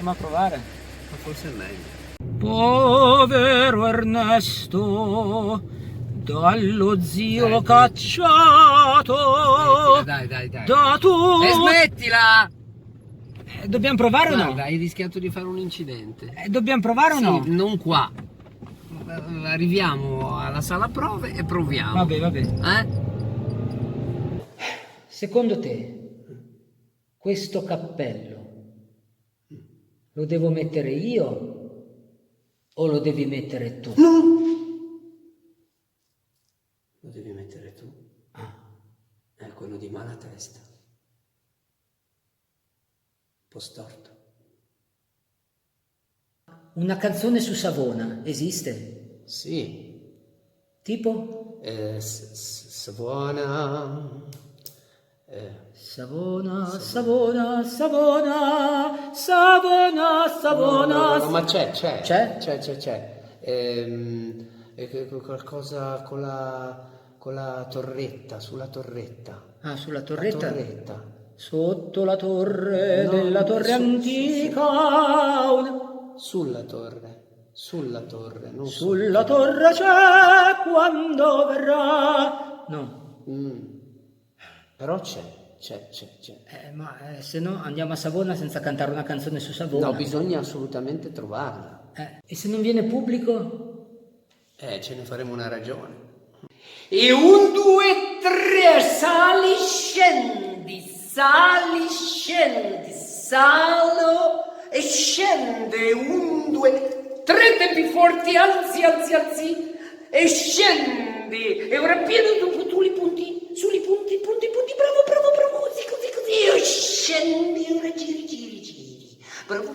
Andiamo a provare. Ma forse è meglio. Povero Ernesto, dallo zio cacciato. Dai. Da tu. E smettila! Dobbiamo provare o no? Guarda, hai rischiato di fare un incidente. Dobbiamo provare o no? Sì, non qua. Arriviamo alla sala prove e proviamo. Vabbè. Secondo te, questo cappello lo devo mettere io o lo devi mettere tu? No! Lo devi mettere tu. È quello di Malatesta. Un po' storto. Una canzone su Savona esiste? Sì. Tipo? Savona. Savona. No, ma c'è. Qualcosa con la torretta, sulla torretta. Ah, sulla torretta? La torretta. Sotto la torre No, della torre antica. Sulla torre, non Sulla torre c'è quando verrà. No. Però c'è. Ma se no andiamo a Savona senza cantare una canzone su Savona. No, bisogna assolutamente trovarla. E se non viene pubblico? Ce ne faremo una ragione. E 1, 2, 3, sali, scendi, salo e scende. 1, 2, 3 tempi forti, alzi e scendi. E ora pieno dopo tu li punti, sui punti, bravo, così. E scendi, ora giri. Bravo,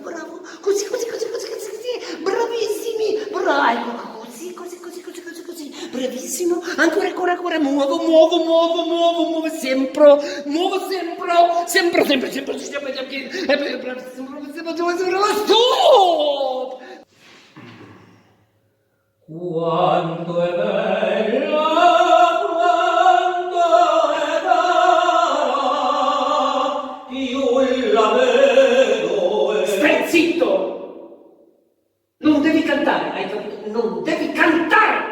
così. Bravissimi, bravo, così. Bravissimo, ancora, muovo sempre, stop! Quanto è bella, io la vedo. Stai zitto! Non devi cantare, hai capito? Non devi cantare!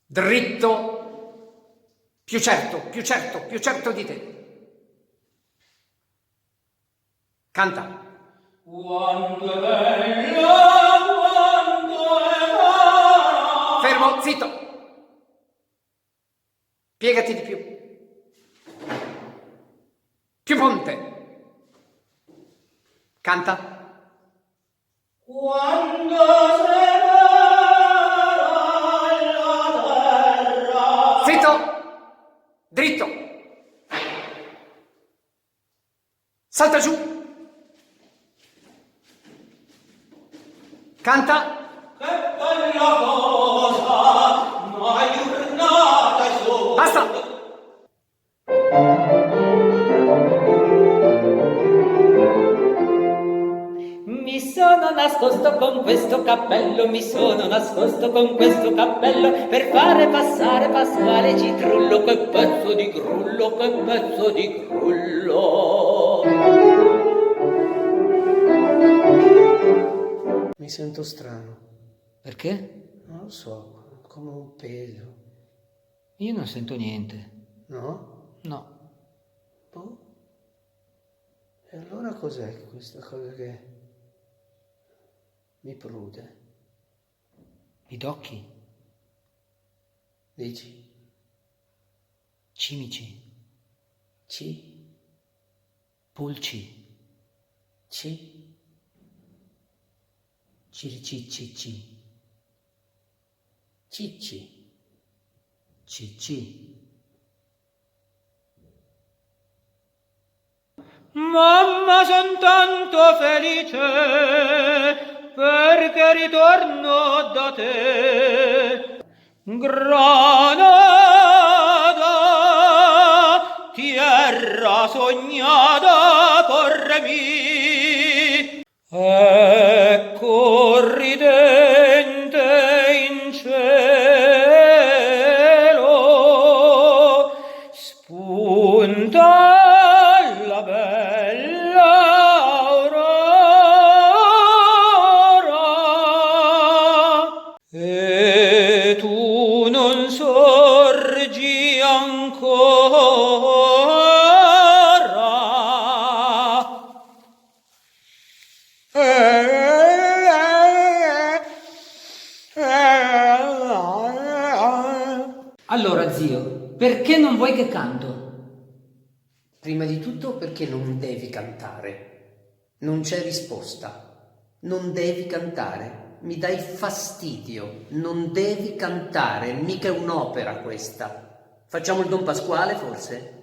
Dritto, più certo di te. Canta. Quanto è bella, fermo, zitto. Piegati di più. Più ponte. Canta. Quando dritto, salta giù, canta. Che bella cosa, una giornata sola. Basta. Mi sono nascosto con questo cappello per fare passare Pasquale Citrullo, che pezzo di grullo. Mi sento strano. Perché? Non lo so, come un peso. Io non sento niente. No? No. Boh. E allora cos'è questa cosa che mi prude? I docchi? Dici? Cimici? Pulci? Ciricicci? Cicci? Mamma, son tanto felice perché ritorno da te. Granada, tierra sognata, corremi. Ecco ridente in cielo, sorgi ancora. Allora, zio, perché non vuoi che canto? Prima di tutto perché non devi cantare. Non c'è risposta. Non devi cantare. Mi dai fastidio. Non devi cantare. Mica è un'opera questa. Facciamo il Don Pasquale, forse?